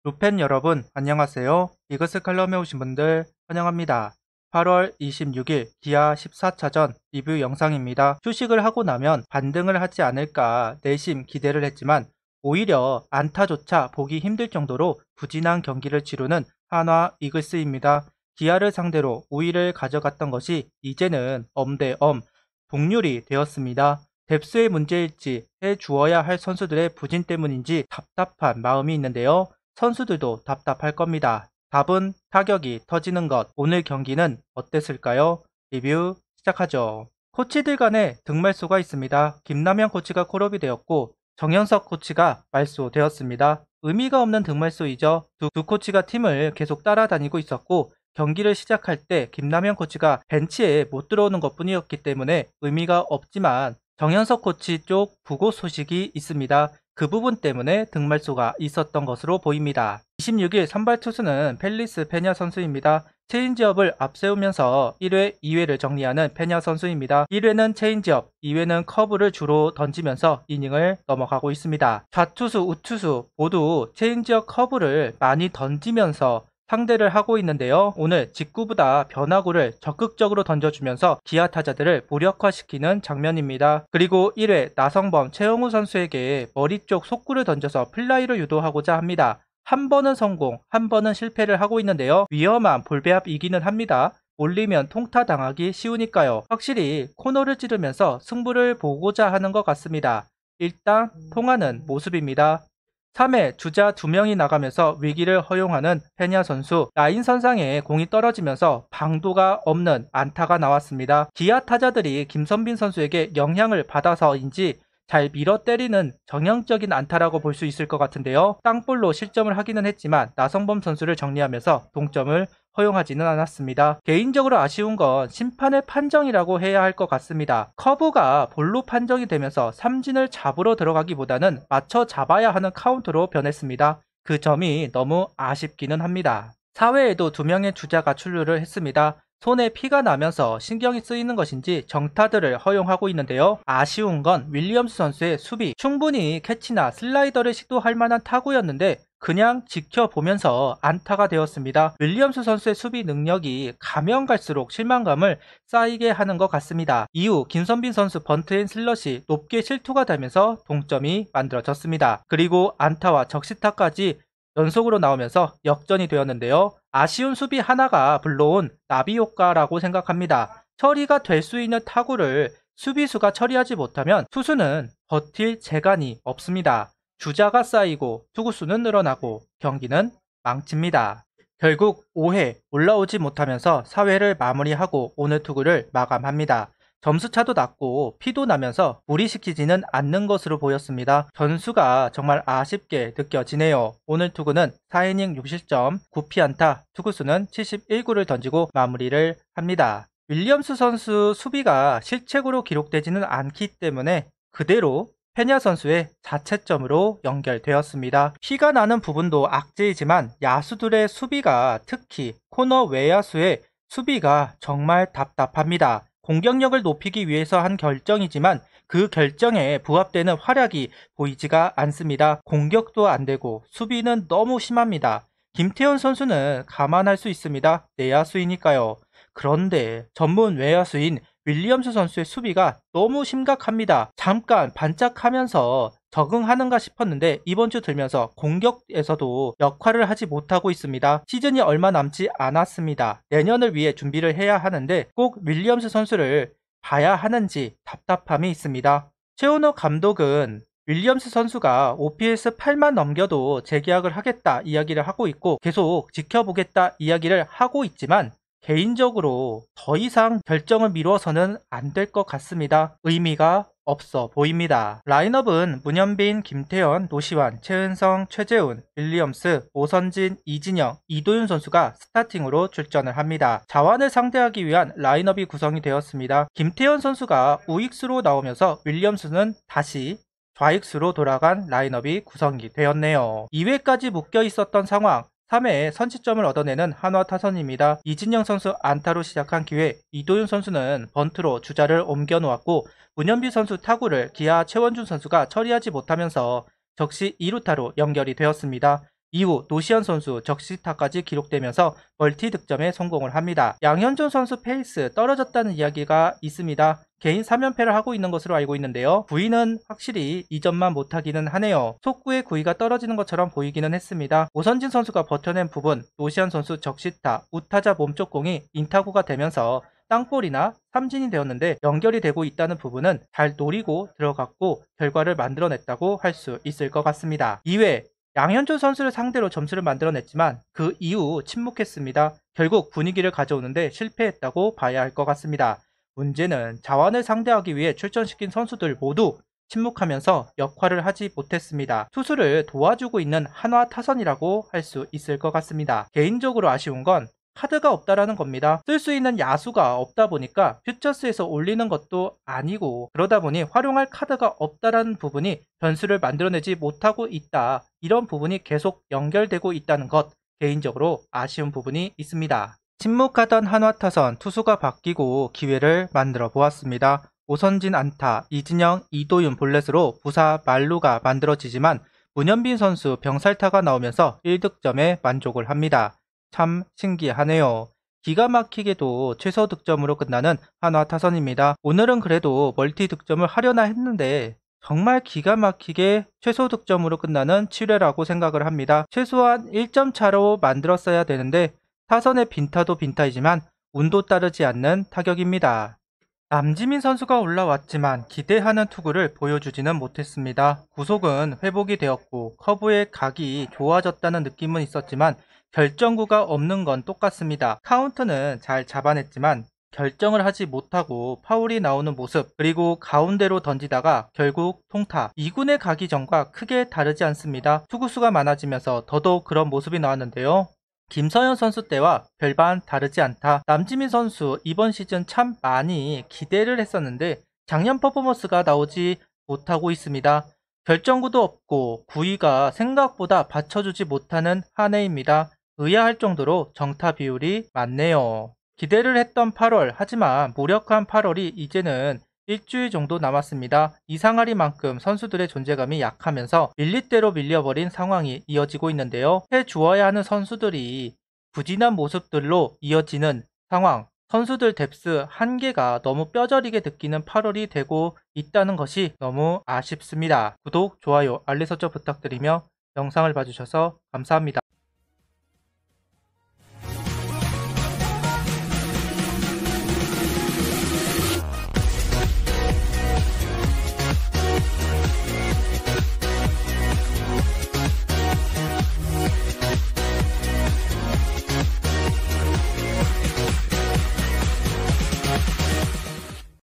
루펜 여러분 안녕하세요. 이그스 칼럼에 오신 분들 환영합니다. 8월 26일 기아 14차전 리뷰 영상입니다. 휴식을 하고 나면 반등을 하지 않을까 내심 기대를 했지만 오히려 안타조차 보기 힘들 정도로 부진한 경기를 치르는 한화 이글스입니다. 기아를 상대로 우위를 가져갔던 것이 이제는 엄대엄 동률이 되었습니다. 뎁스의 문제일지 해주어야 할 선수들의 부진 때문인지 답답한 마음이 있는데요. 선수들도 답답할 겁니다. 답은 타격이 터지는 것. 오늘 경기는 어땠을까요? 리뷰 시작하죠. 코치들 간에 등말소가 있습니다. 김남현 코치가 콜업이 되었고 정현석 코치가 말소되었습니다. 의미가 없는 등말소이죠. 두 코치가 팀을 계속 따라다니고 있었고 경기를 시작할 때 김남현 코치가 벤치에 못 들어오는 것뿐이었기 때문에 의미가 없지만 정현석 코치 쪽 부고 소식이 있습니다. 그 부분 때문에 등말소가 있었던 것으로 보입니다. 26일 선발 투수는 펠리스 페냐 선수입니다. 체인지업을 앞세우면서 1회, 2회를 정리하는 페냐 선수입니다. 1회는 체인지업, 2회는 커브를 주로 던지면서 이닝을 넘어가고 있습니다. 좌투수, 우투수 모두 체인지업 커브를 많이 던지면서 상대를 하고 있는데요. 오늘 직구보다 변화구를 적극적으로 던져주면서 기아 타자들을 무력화시키는 장면입니다. 그리고 1회 나성범, 최영우 선수에게 머리 쪽 속구를 던져서 플라이를 유도하고자 합니다. 한 번은 성공, 한 번은 실패를 하고 있는데요. 위험한 볼배합이기는 합니다. 올리면 통타 당하기 쉬우니까요. 확실히 코너를 찌르면서 승부를 보고자 하는 것 같습니다. 일단 통하는 모습입니다. 3회 주자 2명이 나가면서 위기를 허용하는 페냐 선수, 라인선상에 공이 떨어지면서 방도가 없는 안타가 나왔습니다. 기아 타자들이 김선빈 선수에게 영향을 받아서인지 잘 밀어 때리는 정형적인 안타라고 볼 수 있을 것 같은데요. 땅볼로 실점을 하기는 했지만 나성범 선수를 정리하면서 동점을 허용하지는 않았습니다. 개인적으로 아쉬운 건 심판의 판정이라고 해야 할 것 같습니다. 커브가 볼로 판정이 되면서 삼진을 잡으러 들어가기보다는 맞춰 잡아야 하는 카운트로 변했습니다. 그 점이 너무 아쉽기는 합니다. 4회에도 2명의 주자가 출루를 했습니다. 손에 피가 나면서 신경이 쓰이는 것인지 정타들을 허용하고 있는데요. 아쉬운 건 윌리엄스 선수의 수비. 충분히 캐치나 슬라이더를 시도할 만한 타구였는데 그냥 지켜보면서 안타가 되었습니다. 윌리엄스 선수의 수비 능력이 가면 갈수록 실망감을 쌓이게 하는 것 같습니다. 이후 김선빈 선수 번트앤 슬럿이 높게 실투가 되면서 동점이 만들어졌습니다. 그리고 안타와 적시타까지 연속으로 나오면서 역전이 되었는데요. 아쉬운 수비 하나가 불러온 나비 효과라고 생각합니다. 처리가 될 수 있는 타구를 수비수가 처리하지 못하면 투수는 버틸 재간이 없습니다. 주자가 쌓이고 투구수는 늘어나고 경기는 망칩니다. 결국 5회 올라오지 못하면서 4회를 마무리하고 오늘 투구를 마감합니다. 점수차도 낮고 피도 나면서 무리시키지는 않는 것으로 보였습니다. 변수가 정말 아쉽게 느껴지네요. 오늘 투구는 4이닝 6실점 9피안타, 투구수는 71구를 던지고 마무리를 합니다. 윌리엄스 선수 수비가 실책으로 기록되지는 않기 때문에 그대로 페냐 선수의 자책점으로 연결되었습니다. 피가 나는 부분도 악재이지만 야수들의 수비가 특히 코너 외야수의 수비가 정말 답답합니다. 공격력을 높이기 위해서 한 결정이지만 그 결정에 부합되는 활약이 보이지가 않습니다. 공격도 안 되고 수비는 너무 심합니다. 김태현 선수는 감안할 수 있습니다. 내야수이니까요. 그런데 전문 외야수인 윌리엄스 선수의 수비가 너무 심각합니다. 잠깐 반짝하면서 적응하는가 싶었는데 이번 주 들면서 공격에서도 역할을 하지 못하고 있습니다. 시즌이 얼마 남지 않았습니다. 내년을 위해 준비를 해야 하는데 꼭 윌리엄스 선수를 봐야 하는지 답답함이 있습니다. 최원호 감독은 윌리엄스 선수가 OPS 8만 넘겨도 재계약을 하겠다 이야기를 하고 있고 계속 지켜보겠다 이야기를 하고 있지만 개인적으로 더 이상 결정을 미뤄서는 안 될 것 같습니다. 의미가 없어 보입니다. 라인업은 문현빈, 김태현, 노시환, 최은성, 최재훈, 윌리엄스, 오선진, 이진영, 이도윤 선수가 스타팅으로 출전을 합니다. 자완을 상대하기 위한 라인업이 구성이 되었습니다. 김태현 선수가 우익수로 나오면서 윌리엄스는 다시 좌익수로 돌아간 라인업이 구성이 되었네요. 2회까지 묶여 있었던 상황, 3회에 선취점을 얻어내는 한화 타선입니다. 이진영 선수 안타로 시작한 기회, 이도윤 선수는 번트로 주자를 옮겨 놓았고 문현비 선수 타구를 기아 최원준 선수가 처리하지 못하면서 적시 2루타로 연결이 되었습니다. 이후 노시안 선수 적시타까지 기록되면서 멀티 득점에 성공을 합니다. 양현종 선수 페이스 떨어졌다는 이야기가 있습니다. 개인 3연패를 하고 있는 것으로 알고 있는데요. 구위는 확실히 이전만 못하기는 하네요. 속구의 구위가 떨어지는 것처럼 보이기는 했습니다. 오선진 선수가 버텨낸 부분, 노시안 선수 적시타, 우타자 몸쪽 공이 인타구가 되면서 땅볼이나 삼진이 되었는데 연결이 되고 있다는 부분은 잘 노리고 들어갔고 결과를 만들어냈다고 할 수 있을 것 같습니다. 이외에 양현종 선수를 상대로 점수를 만들어냈지만 그 이후 침묵했습니다. 결국 분위기를 가져오는데 실패했다고 봐야 할 것 같습니다. 문제는 자완을 상대하기 위해 출전시킨 선수들 모두 침묵하면서 역할을 하지 못했습니다. 투수를 도와주고 있는 한화 타선이라고 할 수 있을 것 같습니다. 개인적으로 아쉬운 건 카드가 없다라는 겁니다. 쓸 수 있는 야수가 없다 보니까 퓨처스에서 올리는 것도 아니고 그러다 보니 활용할 카드가 없다라는 부분이 변수를 만들어내지 못하고 있다. 이런 부분이 계속 연결되고 있다는 것, 개인적으로 아쉬운 부분이 있습니다. 침묵하던 한화 타선 투수가 바뀌고 기회를 만들어 보았습니다. 오선진 안타, 이진영, 이도윤 볼넷으로 부사 만루가 만들어지지만 문현빈 선수 병살타가 나오면서 1득점에 만족을 합니다. 참 신기하네요. 기가 막히게도 최소 득점으로 끝나는 한화 타선입니다. 오늘은 그래도 멀티 득점을 하려나 했는데 정말 기가 막히게 최소 득점으로 끝나는 7회라고 생각을 합니다. 최소한 1점 차로 만들었어야 되는데 타선의 빈타도 빈타이지만 운도 따르지 않는 타격입니다. 남지민 선수가 올라왔지만 기대하는 투구를 보여주지는 못했습니다. 구속은 회복이 되었고 커브의 각이 좋아졌다는 느낌은 있었지만 결정구가 없는 건 똑같습니다. 카운트는 잘 잡아냈지만 결정을 하지 못하고 파울이 나오는 모습, 그리고 가운데로 던지다가 결국 통타. 2군의 가기 전과 크게 다르지 않습니다. 투구수가 많아지면서 더더욱 그런 모습이 나왔는데요. 김서현 선수 때와 별반 다르지 않다. 남지민 선수 이번 시즌 참 많이 기대를 했었는데 작년 퍼포먼스가 나오지 못하고 있습니다. 결정구도 없고 구위가 생각보다 받쳐주지 못하는 한 해입니다. 의아할 정도로 정타 비율이 많네요. 기대를 했던 8월, 하지만 무력한 8월이 이제는 일주일 정도 남았습니다. 이상하리만큼 선수들의 존재감이 약하면서 밀리대로 밀려버린 상황이 이어지고 있는데요. 해주어야 하는 선수들이 부진한 모습들로 이어지는 상황, 선수들 뎁스 한계가 너무 뼈저리게 느끼는 8월이 되고 있다는 것이 너무 아쉽습니다. 구독, 좋아요, 알림 설정 부탁드리며 영상을 봐주셔서 감사합니다.